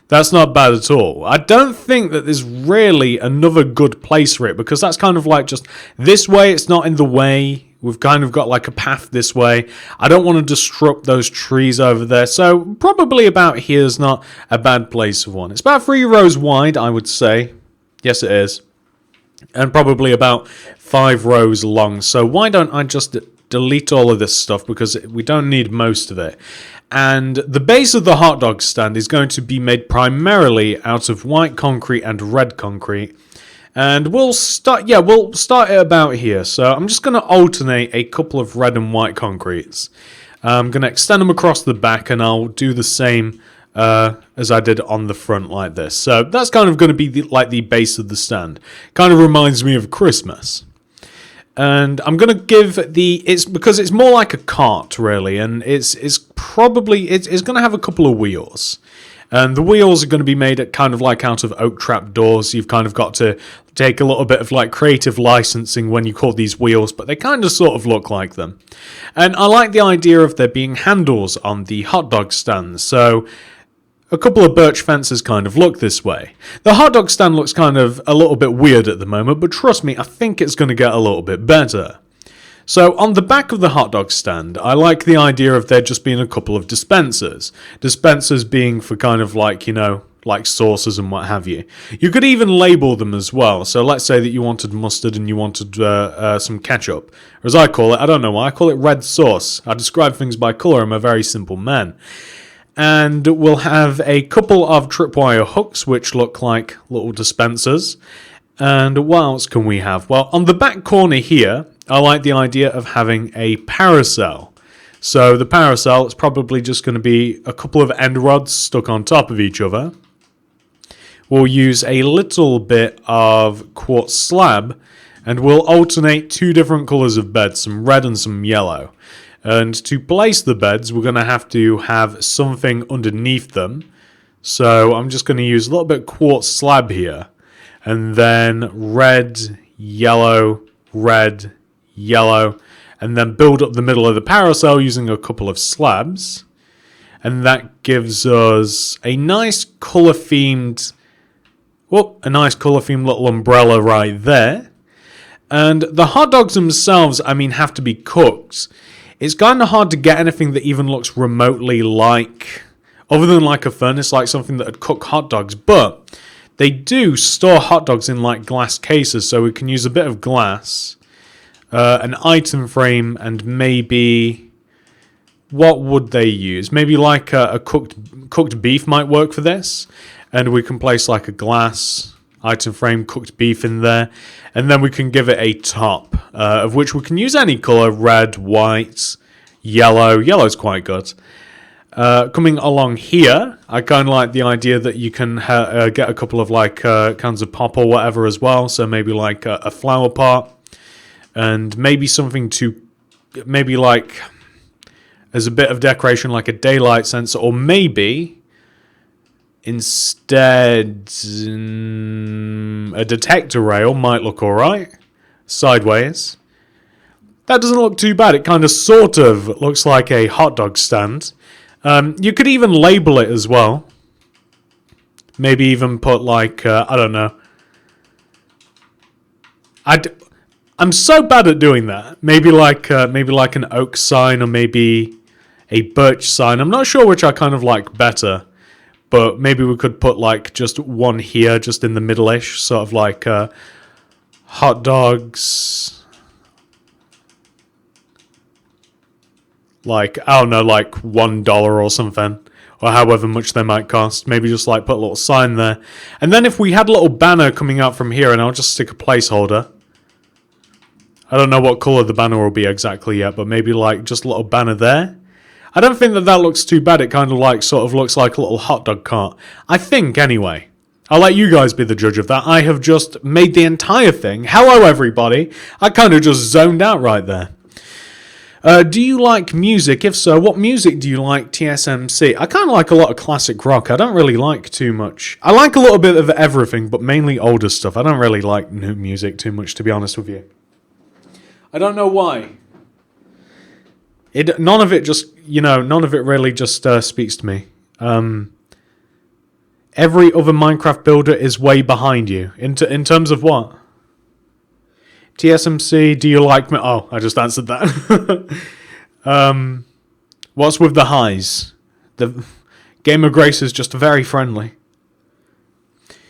That's not bad at all. I don't think that there's really another good place for it because that's kind of like just this way, it's not in the way. We've kind of got like a path this way. I don't want to disrupt those trees over there. So probably about here is not a bad place for one. It's about 3 rows wide, I would say. Yes, it is. And probably about 5 rows long. So why don't I just delete all of this stuff because we don't need most of it. And the base of the hot dog stand is going to be made primarily out of white concrete and red concrete. And we'll start it about here. So I'm just going to alternate a couple of red and white concretes. I'm going to extend them across the back and I'll do the same as I did on the front like this. So that's kind of going to be like the base of the stand. Kind of reminds me of Christmas. And I'm going to give it's because it's more like a cart really, and it's going to have a couple of wheels. And the wheels are going to be made kind of like out of oak trap doors. You've kind of got to take a little bit of like creative licensing when you call these wheels, but they kind of sort of look like them. And I like the idea of there being handles on the hot dog stands. So a couple of birch fences kind of look this way. The hot dog stand looks kind of a little bit weird at the moment, but trust me, I think it's going to get a little bit better. So on the back of the hot dog stand, I like the idea of there just being a couple of dispensers. Dispensers being for kind of like, you know, like sauces and what have you. You could even label them as well. So let's say that you wanted mustard and you wanted some ketchup. Or as I call it, I don't know why, I call it red sauce. I describe things by colour, I'm a very simple man. And we'll have a couple of tripwire hooks which look like little dispensers. And what else can we have? Well, on the back corner here, I like the idea of having a parasol. So the parasol is probably just going to be a couple of end rods stuck on top of each other. We'll use a little bit of quartz slab and we'll alternate 2 different colours of beds, some red and some yellow. And to place the beds, we're going to have something underneath them. So I'm just going to use a little bit of quartz slab here. And then red, yellow, and then build up the middle of the parasol using a couple of slabs. And that gives us a nice colour-themed little umbrella right there. And the hot dogs themselves, I mean, have to be cooked. It's kind of hard to get anything that even looks remotely like, other than like a furnace, like something that would cook hot dogs. But they do store hot dogs in like glass cases, so we can use a bit of glass, an item frame, and maybe, what would they use? Maybe like a cooked beef might work for this. And we can place like a glass item frame, cooked beef in there. And then we can give it a top, of which we can use any colour, red, white, yellow. Yellow's quite good. Coming along here, I kind of like the idea that you can get a couple of like cans of pop or whatever as well. So maybe like a flower pot. And maybe something to, maybe like, as a bit of decoration like a daylight sensor. Or maybe instead, a detector rail might look alright. Sideways. That doesn't look too bad. It kind of sort of looks like a hot dog stand. You could even label it as well. Maybe even put like, I don't know. I'm so bad at doing that. Maybe like an oak sign or maybe a birch sign. I'm not sure which I kind of like better. But maybe we could put like just one here, just in the middle-ish, sort of like hot dogs. Like, I don't know, like $1 or something. Or however much they might cost. Maybe just like put a little sign there. And then if we had a little banner coming out from here, and I'll just stick a placeholder. I don't know what colour the banner will be exactly yet, but maybe like just a little banner there. I don't think that looks too bad. It kind of like sort of looks like a little hot dog cart. I think, anyway. I'll let you guys be the judge of that. I have just made the entire thing. Hello, everybody. I kind of just zoned out right there. Do you like music? If so, what music do you like, TSMC? I kind of like a lot of classic rock. I don't really like too much. I like a little bit of everything, but mainly older stuff. I don't really like new music too much, to be honest with you. I don't know why. None of it really just speaks to me. Every other Minecraft builder is way behind you. In terms of what? TSMC, do you like me? Oh, I just answered that. What's with the highs? The Game of Grace is just very friendly.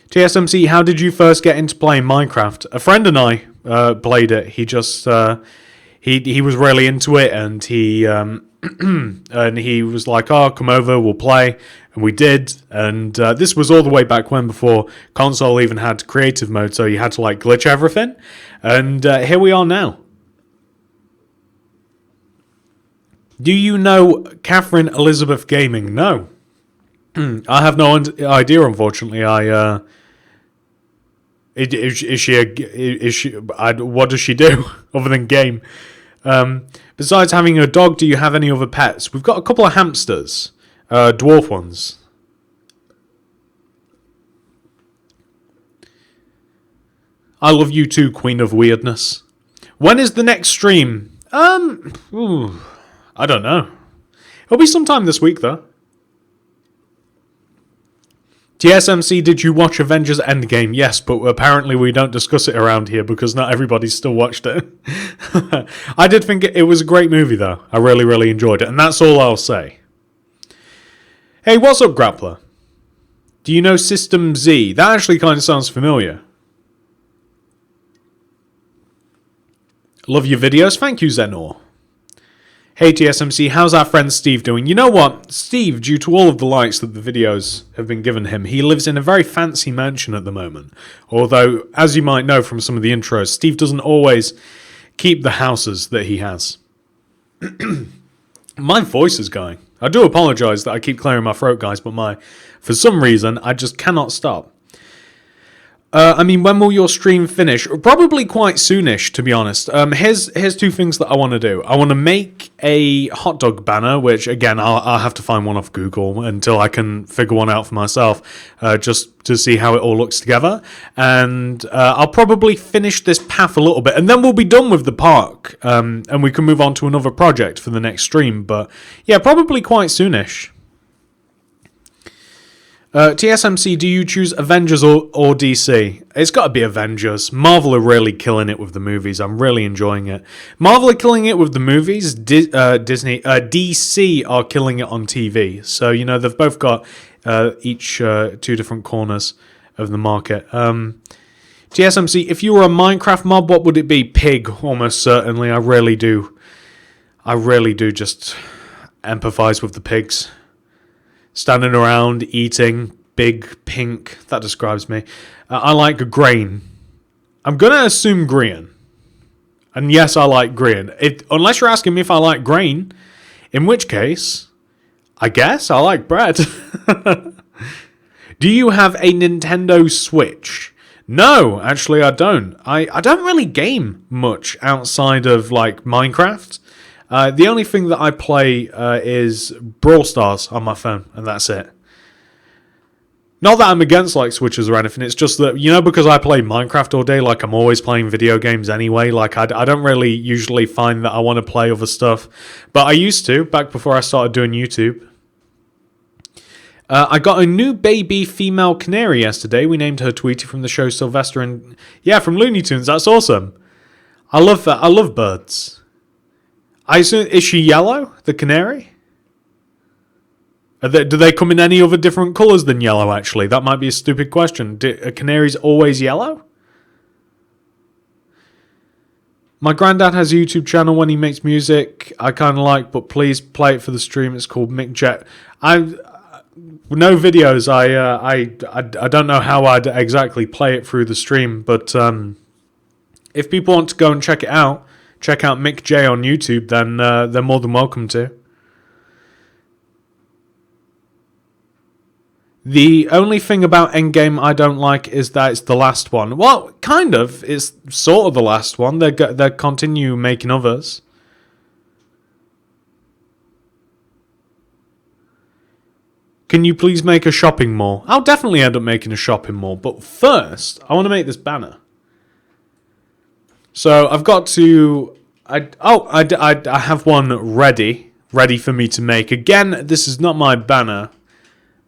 TSMC, how did you first get into playing Minecraft? A friend and I played it. He just he was really into it, and he and he was like, "Oh, come over, we'll play," and we did. And this was all the way back when, before console even had creative mode, so you had to like glitch everything. And here we are now. Do you know Catherine Elizabeth Gaming? No. I have no idea, unfortunately. What does she do other than game? Besides having a dog, do you have any other pets? We've got a couple of hamsters, dwarf ones. I love you too, Queen of Weirdness. When is the next stream? I don't know. It'll be sometime this week, though. TSMC, did you watch Avengers Endgame? Yes, but apparently we don't discuss it around here because not everybody's still watched it. I did think it was a great movie, though. I really, really enjoyed it, and that's all I'll say. Hey, what's up, Grappler? Do you know System Z? That actually kind of sounds familiar. Love your videos. Thank you, Zenor. Hey, TSMC, how's our friend Steve doing? You know what? Steve, due to all of the likes that the videos have been given him, he lives in a very fancy mansion at the moment. Although, as you might know from some of the intros, Steve doesn't always keep the houses that he has. My voice is going. I do apologise that I keep clearing my throat, guys, but for some reason, I just cannot stop. When will your stream finish? Probably quite soonish, to be honest. Here's two things that I want to do. I want to make a hot dog banner, which, again, I'll have to find one off Google until I can figure one out for myself, just to see how it all looks together. And I'll probably finish this path a little bit, and then we'll be done with the park, and we can move on to another project for the next stream. But, yeah, probably quite soonish. TSMC, do you choose Avengers or DC? It's got to be Avengers. Marvel are really killing it with the movies. I'm really enjoying it. Marvel are killing it with the movies. DC are killing it on TV. So, they've both got each two different corners of the market. TSMC, if you were a Minecraft mob, what would it be? Pig, almost certainly. I really do just empathize with the pigs. Standing around, eating, big, pink. That describes me. I like green. I'm going to assume green. And yes, I like green. Unless you're asking me if I like green, in which case, I guess I like bread. Do you have a Nintendo Switch? No, actually I don't. I don't really game much outside of like Minecraft. The only thing that I play is Brawl Stars on my phone, and that's it. Not that I'm against like switches or anything, it's just that, you know, because I play Minecraft all day, like I'm always playing video games anyway, like I don't really usually find that I want to play other stuff, but I used to, back before I started doing YouTube. I got a new baby female canary yesterday. We named her Tweety from the show Sylvester and... Yeah, from Looney Tunes, that's awesome. I love that, I love birds. Is she yellow, the canary? Do they come in any other different colours than yellow, actually? That might be a stupid question. Are canaries always yellow? My granddad has a YouTube channel when he makes music I kind of like, but please play it for the stream. It's called Mick Jet. No videos. I don't know how I'd exactly play it through the stream, but if people want to go and check out Mick J on YouTube, then they're more than welcome to. The only thing about Endgame I don't like is that it's the last one. Well, kind of. It's sort of the last one. They continue making others. Can you please make a shopping mall? I'll definitely end up making a shopping mall. But first, I want to make this banner. So I've got to... I have one ready for me to make. Again, this is not my banner.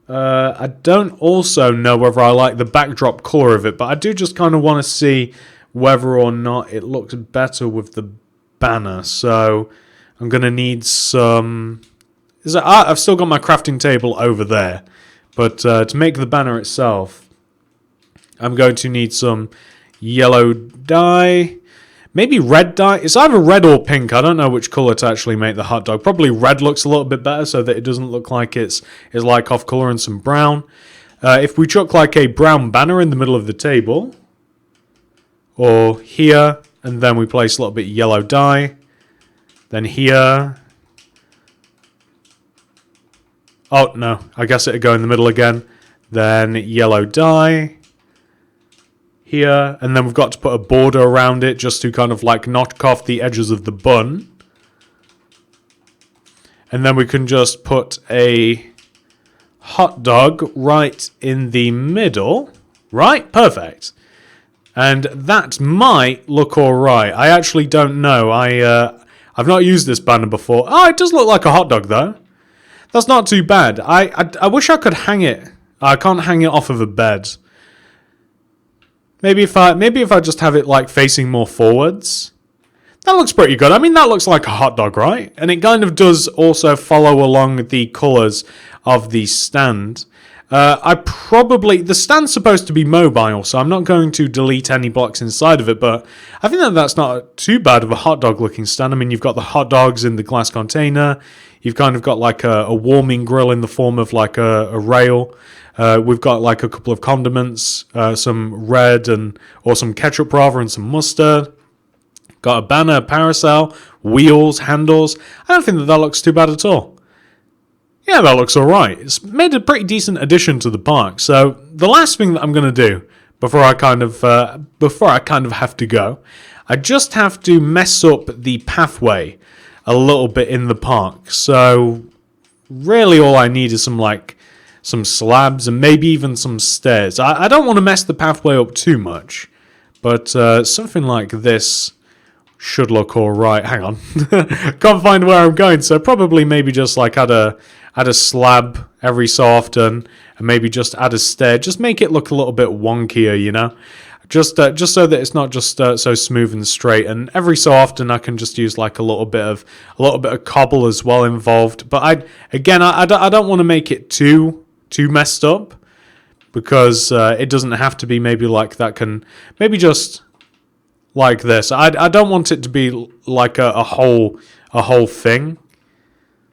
I don't also know whether I like the backdrop colour of it, but I do just kind of want to see whether or not it looks better with the banner. So I'm going to need some... I've still got my crafting table over there, but to make the banner itself, I'm going to need some yellow dye. Maybe red dye. It's either red or pink. I don't know which colour to actually make the hot dog. Probably red looks a little bit better so that it doesn't look like it's like off colour, and some brown. If we chuck like a brown banner in the middle of the table, or here, and then we place a little bit of yellow dye, then here. Oh, no. I guess it'd go in the middle again. Then yellow dye. Here, and then we've got to put a border around it just to kind of like knock off the edges of the bun. And then we can just put a hot dog right in the middle. Right? Perfect. And that might look alright. I actually don't know. I've not used this banner before. Oh, it does look like a hot dog though. That's not too bad. I wish I could hang it. I can't hang it off of a bed. Maybe if I just have it like facing more forwards. That looks pretty good. I mean, that looks like a hot dog, right? And it kind of does also follow along the colours of the stand. The stand's supposed to be mobile, so I'm not going to delete any blocks inside of it, but I think that's not too bad of a hot dog looking stand. I mean, you've got the hot dogs in the glass container. You've kind of got like a warming grill in the form of like a rail. We've got like a couple of condiments, some red or some ketchup rather, and some mustard. Got a banner, a parasol, wheels, handles. I don't think that looks too bad at all. Yeah, that looks alright. It's made a pretty decent addition to the park. So the last thing that I'm going to do before I kind of have to go, I just have to mess up the pathway a little bit in the park. So really all I need is some slabs and maybe even some stairs. I don't want to mess the pathway up too much, but something like this should look alright. Hang on. Can't find where I'm going, so probably maybe just like add a slab every so often, and maybe just add a stair. Just make it look a little bit wonkier, you know? Just so that it's not just so smooth and straight. And every so often I can just use like a little bit of cobble as well involved. But I don't want to make it too messed up, because it doesn't have to be. Maybe like that can maybe just like this. I don't want it to be like a whole thing.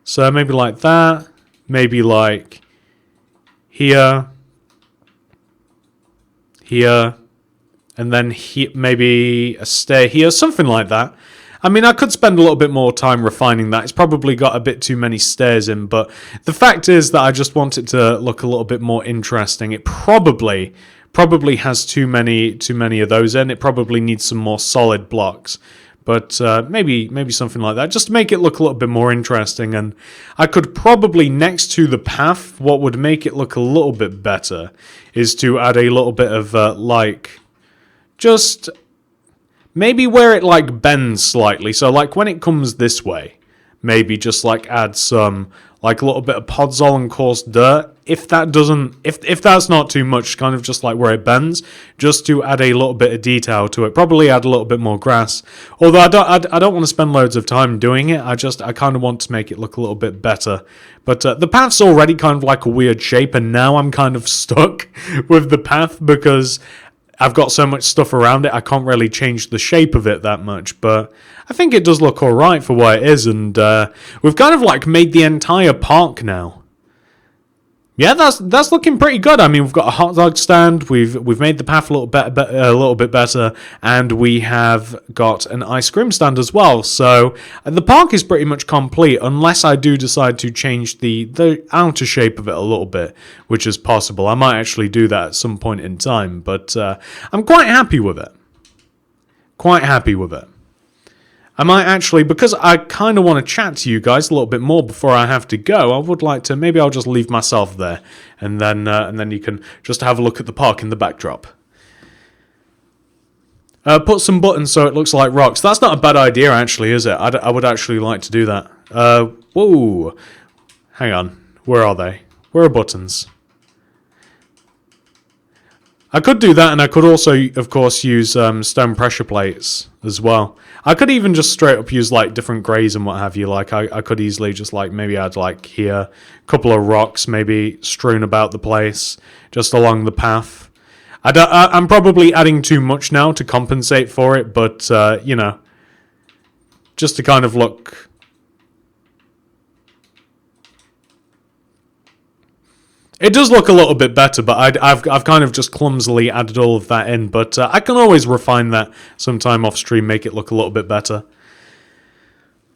So maybe like that. Maybe like here, and then maybe a stair here, something like that. I mean, I could spend a little bit more time refining that. It's probably got a bit too many stairs in, but the fact is that I just want it to look a little bit more interesting. It probably has too many of those in. It probably needs some more solid blocks. But maybe something like that, just to make it look a little bit more interesting. And I could probably, next to the path, what would make it look a little bit better is to add a little bit of, just maybe where it, like, bends slightly. So, like, when it comes this way, maybe just, like, add some, like, a little bit of podzol and coarse dirt. If that doesn't, if that's not too much, kind of just like where it bends, just to add a little bit of detail to it. Probably add a little bit more grass. Although I don't want to spend loads of time doing it. I kind of want to make it look a little bit better. But the path's already kind of like a weird shape, and now I'm kind of stuck with the path because I've got so much stuff around it, I can't really change the shape of it that much, but I think it does look alright for what it is, and we've kind of like made the entire park now. Yeah, that's looking pretty good. I mean, we've got a hot dog stand, we've made the path a little bit better, and we have got an ice cream stand as well. So the park is pretty much complete, unless I do decide to change the outer shape of it a little bit, which is possible. I might actually do that at some point in time, but I'm quite happy with it. Quite happy with it. I might actually, because I kind of want to chat to you guys a little bit more before I have to go, I would like to, maybe I'll just leave myself there, and then you can just have a look at the park in the backdrop. Put some buttons so it looks like rocks. That's not a bad idea, actually, is it? I would actually like to do that. Whoa. Hang on. Where are they? Where are buttons? I could do that, and I could also, of course, use stone pressure plates as well. I could even just straight up use, like, different greys and what have you. Like, I could easily just, like, maybe add, like, here, a couple of rocks maybe strewn about the place, just along the path. I'm probably adding too much now to compensate for it, but, you know, just to kind of look... It does look a little bit better, but I've kind of just clumsily added all of that in. But I can always refine that sometime off stream, make it look a little bit better.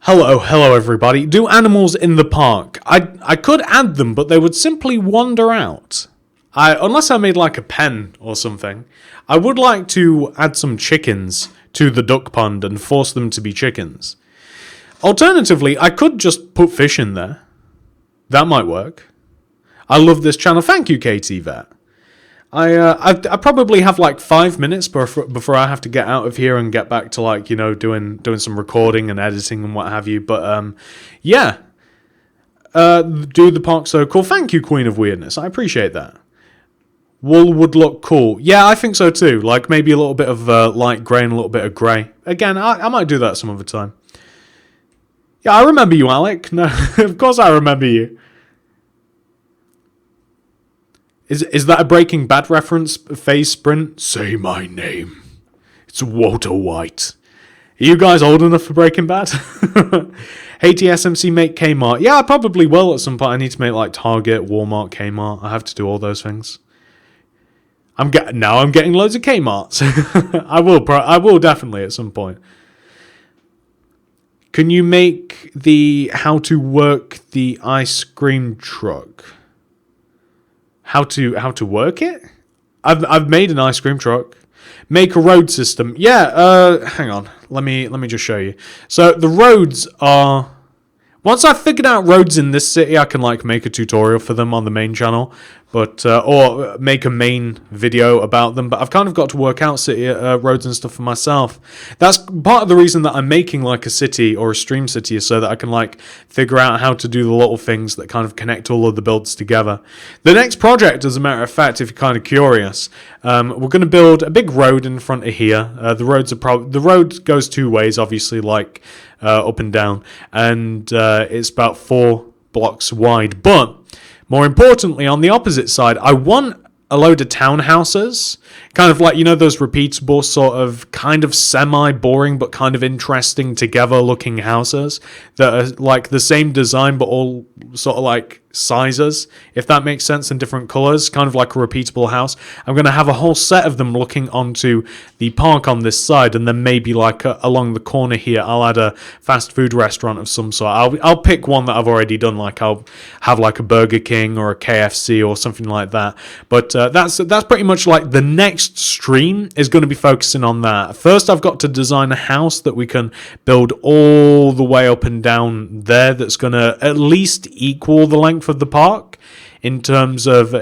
Hello everybody. Do animals in the park? I could add them, but they would simply wander out. Unless I made like a pen or something. I would like to add some chickens to the duck pond and force them to be chickens. Alternatively, I could just put fish in there. That might work. I love this channel. Thank you, KT Vet. I probably have like 5 minutes before I have to get out of here and get back to, like, you know, doing some recording and editing and what have you. But yeah, do the park so cool. Thank you, Queen of Weirdness. I appreciate that. Wool would look cool. Yeah, I think so too. Like maybe a little bit of light grey and a little bit of grey. Again, I might do that some other time. Yeah, I remember you, Alec. No, of course I remember you. Is that a Breaking Bad reference? Phase Sprint? Say my name. It's Walter White. Are you guys old enough for Breaking Bad? Hey, TSMC, make Kmart. Yeah, I probably will at some point. I need to make like Target, Walmart, Kmart. I have to do all those things. I'm getting loads of Kmarts. I will definitely at some point. Can you make the how to work the ice cream truck? How to work it? I've made an ice cream truck. Make a road system. Yeah, hang on. Let me just show you. So the roads are... Once I've figured out roads in this city, I can like make a tutorial for them on the main channel, but or make a main video about them. But I've kind of got to work out city roads and stuff for myself. That's part of the reason that I'm making like a city or a stream city, is so that I can like figure out how to do the little things that kind of connect all of the builds together. The next project, as a matter of fact, if you're kind of curious, we're going to build a big road in front of here. The road goes two ways, obviously, like. Up and down, and it's about 4 blocks wide. But more importantly, on the opposite side, I want a load of townhouses, kind of like, you know, those repeatable sort of kind of semi-boring but kind of interesting together looking houses that are like the same design but all sort of like sizes, if that makes sense, and different colors, kind of like a repeatable house. I'm going to have a whole set of them looking onto the park on this side, and then maybe like along the corner here I'll add a fast food restaurant of some sort. I'll pick one that I've already done, like I'll have like a Burger King or a KFC or something like that. But that's pretty much like the next stream is going to be focusing on that. First I've got to design a house that we can build all the way up and down there, that's going to at least equal the length of the park in terms of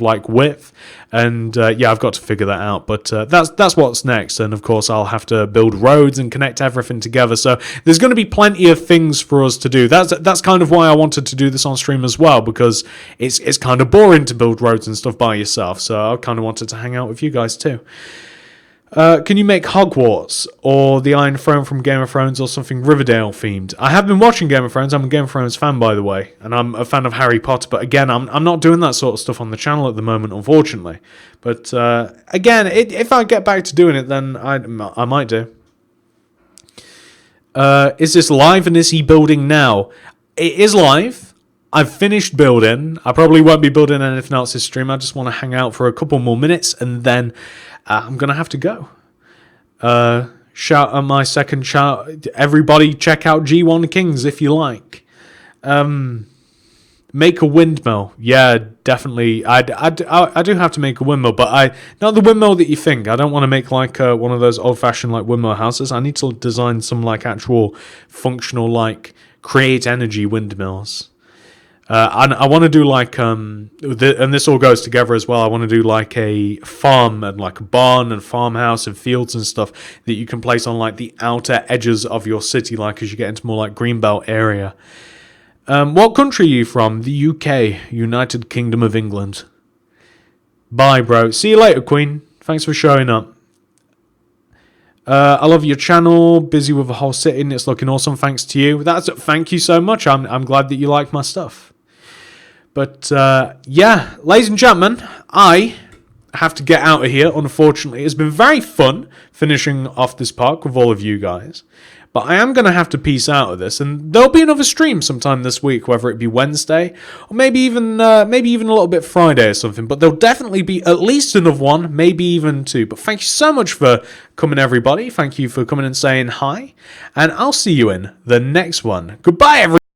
like width, and yeah, I've got to figure that out. But that's what's next, and of course I'll have to build roads and connect everything together. So there's going to be plenty of things for us to do. That's kind of why I wanted to do this on stream as well, because it's kind of boring to build roads and stuff by yourself. So I kind of wanted to hang out with you guys too. Can you make Hogwarts or the Iron Throne from Game of Thrones or something Riverdale themed? I have been watching Game of Thrones. I'm a Game of Thrones fan, by the way, and I'm a fan of Harry Potter. But again, I'm not doing that sort of stuff on the channel at the moment, unfortunately. But again, if I get back to doing it, then I might do. Is this live and is he building now? It is live. I've finished building. I probably won't be building anything else this stream. I just want to hang out for a couple more minutes, and then I'm going to have to go. Shout out my second shout. Everybody check out G1 Kings if you like. Make a windmill. Yeah, definitely. I do have to make a windmill, but not the windmill that you think. I don't want to make like one of those old-fashioned like windmill houses. I need to design some like actual functional like create energy windmills. And I want to do like, and this all goes together as well, I want to do like a farm and like a barn and farmhouse and fields and stuff that you can place on like the outer edges of your city, like as you get into more like Greenbelt area. What country are you from? The UK, United Kingdom of England. Bye, bro. See you later, Queen. Thanks for showing up. I love your channel. Busy with a whole sitting. It's looking awesome. Thanks to you. Thank you so much. I'm glad that you like my stuff. But yeah, ladies and gentlemen, I have to get out of here, unfortunately. It's been very fun finishing off this park with all of you guys. But I am going to have to peace out of this, and there'll be another stream sometime this week, whether it be Wednesday or maybe even a little bit Friday or something. But there'll definitely be at least another one, maybe even two. But thank you so much for coming, everybody. Thank you for coming and saying hi, and I'll see you in the next one. Goodbye, everyone.